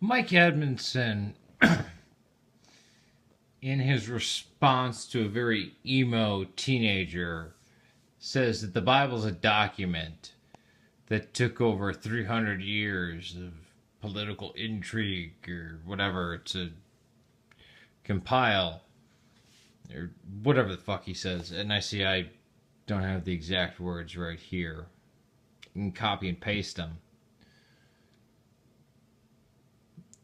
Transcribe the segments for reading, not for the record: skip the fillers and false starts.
Mike Edmondson, in his response to a very emo teenager, says that the Bible's a document that took over 300 years of political intrigue or whatever to compile, or whatever the fuck he says. And I don't have the exact words right here. You can copy and paste them.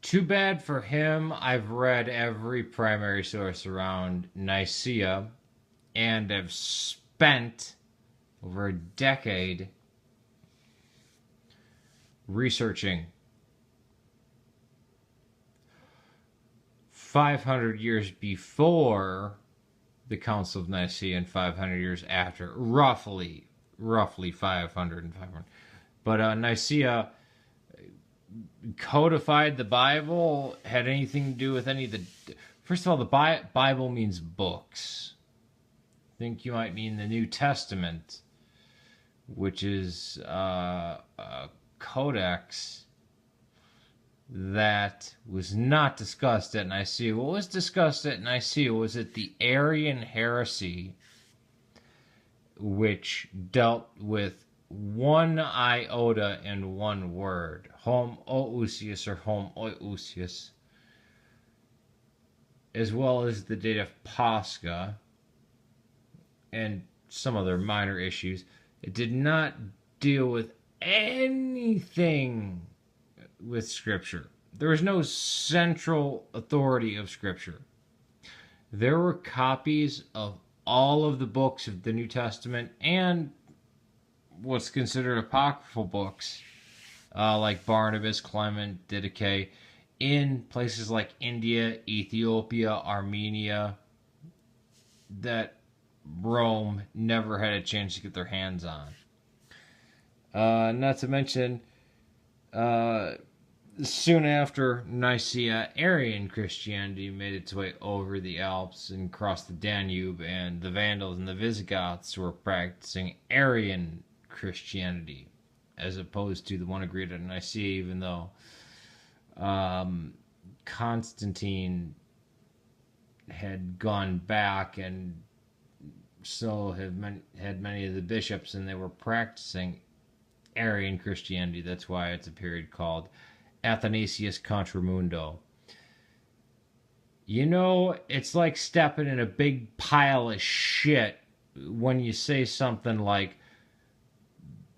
Too bad for him. I've read every primary source around Nicaea and have spent over a decade researching 500 years before the Council of Nicaea and 500 years after, roughly 500 and 500. But Nicaea codified the Bible, had anything to do with any of the... First of all, the Bible means books. I think you might mean the New Testament, which is a codex that was not discussed at Nicaea. What was discussed at Nicaea was that the Arian heresy, which dealt with one iota and one word, homoousios or homoousios, as well as the date of Pascha and some other minor issues. It did not deal with anything with Scripture. There was no central authority of Scripture. There were copies of all of the books of the New Testament and what's considered apocryphal books, like Barnabas, Clement, Didache, in places like India, Ethiopia, Armenia, that Rome never had a chance to get their hands on. Not to mention, soon after Nicaea, Arian Christianity made its way over the Alps and crossed the Danube, and the Vandals and the Visigoths were practicing Arian Christianity, as opposed to the one agreed at Nicaea, even though Constantine had gone back and so had many of the bishops, and they were practicing Arian Christianity. That's why it's a period called Athanasius Contra Mundo. You know, it's like stepping in a big pile of shit when you say something like,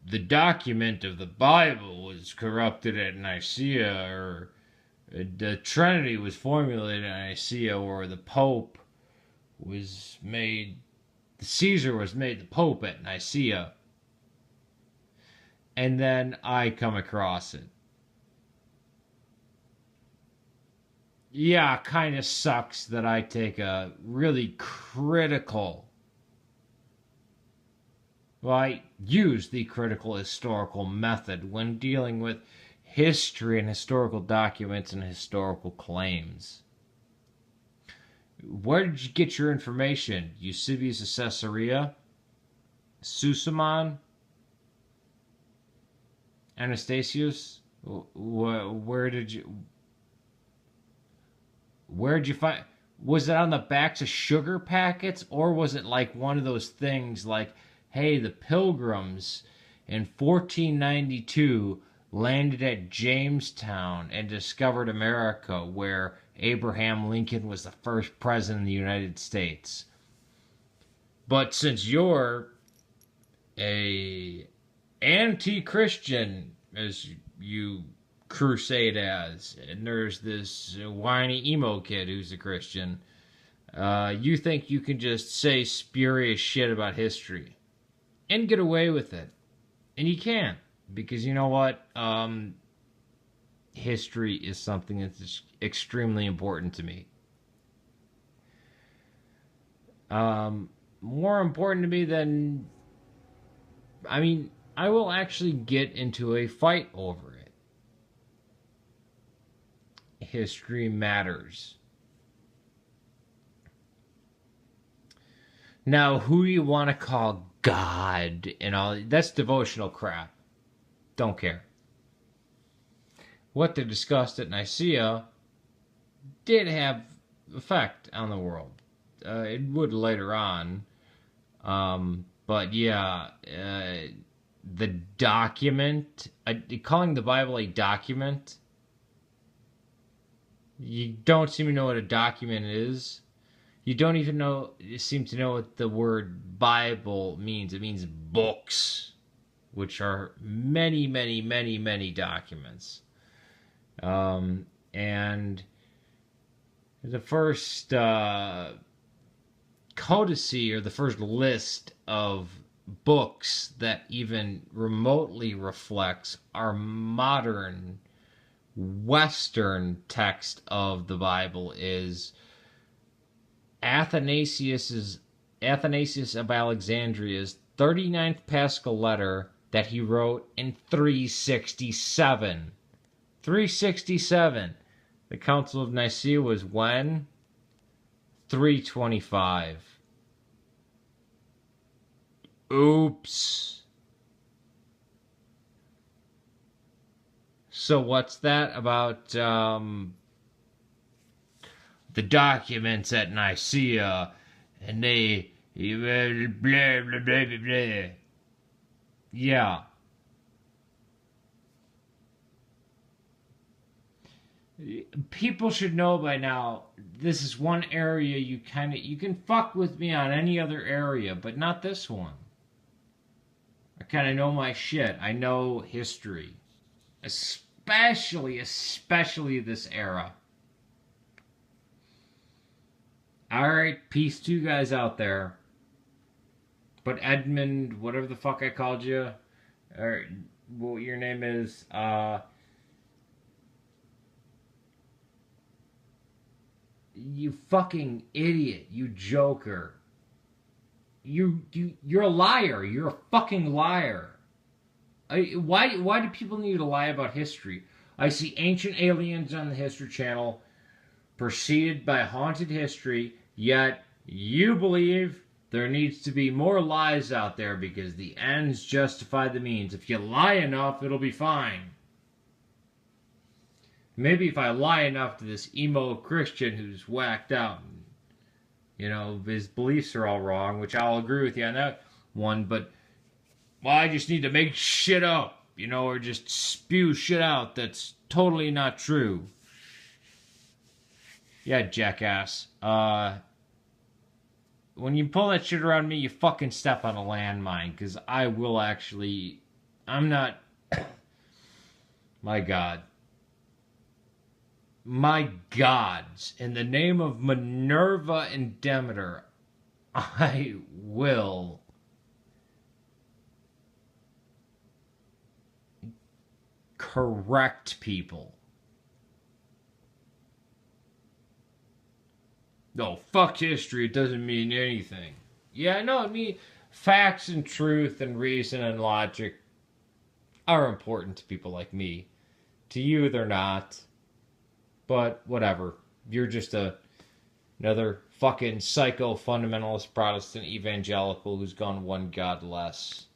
the document of the Bible was corrupted at Nicaea, or the Trinity was formulated at Nicaea, or the Pope was made, Caesar was made the Pope at Nicaea. And then I come across it. Yeah, kind of sucks that I take a really critical... Well, I use the critical historical method when dealing with history and historical documents and historical claims. Where did you get your information? Eusebius of Caesarea? Susamon? Anastasius? Where did you find... Was it on the backs of sugar packets? Or was it like one of those things like, hey, the Pilgrims in 1492 landed at Jamestown and discovered America, where Abraham Lincoln was the first president of the United States. But since you're a anti-Christian, as you crusade as, and there's this whiny emo kid who's a Christian, you think you can just say spurious shit about history and get away with it. And you can't, because you know what? History is something that's extremely important to me. More important to me than... I mean, I will actually get into a fight over it. History matters. Now, who do you want to call God and all? That's devotional crap. Don't care. what they discussed at Nicaea did have effect on the world. It would later on. But yeah, the document, calling the Bible a document, you don't seem to know what a document is. You don't even seem to know what the word Bible means. It means books, which are many, many, many, many documents. And the first codice, or the first list of books that even remotely reflects our modern Western text of the Bible, is Athanasius of Alexandria's 39th Paschal letter that he wrote in 367. 367. The Council of Nicaea was when? 325. Oops. So what's that about the documents at Nicaea, and they blah blah blah blah blah. Yeah. People should know by now, this is one area you can fuck with me on any other area, but not this one. I kind of know my shit. I know history. Especially this era. Alright, peace to you guys out there. But Edmund, whatever the fuck I called you, or what your name is, you fucking idiot, you joker. You're a liar. You're a fucking liar. Why do people need to lie about history? I see ancient aliens on the History Channel, preceded by haunted history, yet you believe there needs to be more lies out there because the ends justify the means. If you lie enough, it'll be fine. Maybe if I lie enough to this emo Christian who's whacked out, and, his beliefs are all wrong, which I'll agree with you on that one, but I just need to make shit up, or just spew shit out that's totally not true. Yeah, jackass. When you pull that shit around me, you fucking step on a landmine, because I will actually... I'm not... My God. My gods, in the name of Minerva and Demeter, I will correct people. No, fuck history, it doesn't mean anything. Yeah, no, it means facts and truth and reason and logic are important to people like me. To you, they're not. But whatever. You're just another fucking psycho fundamentalist Protestant evangelical who's gone one god less.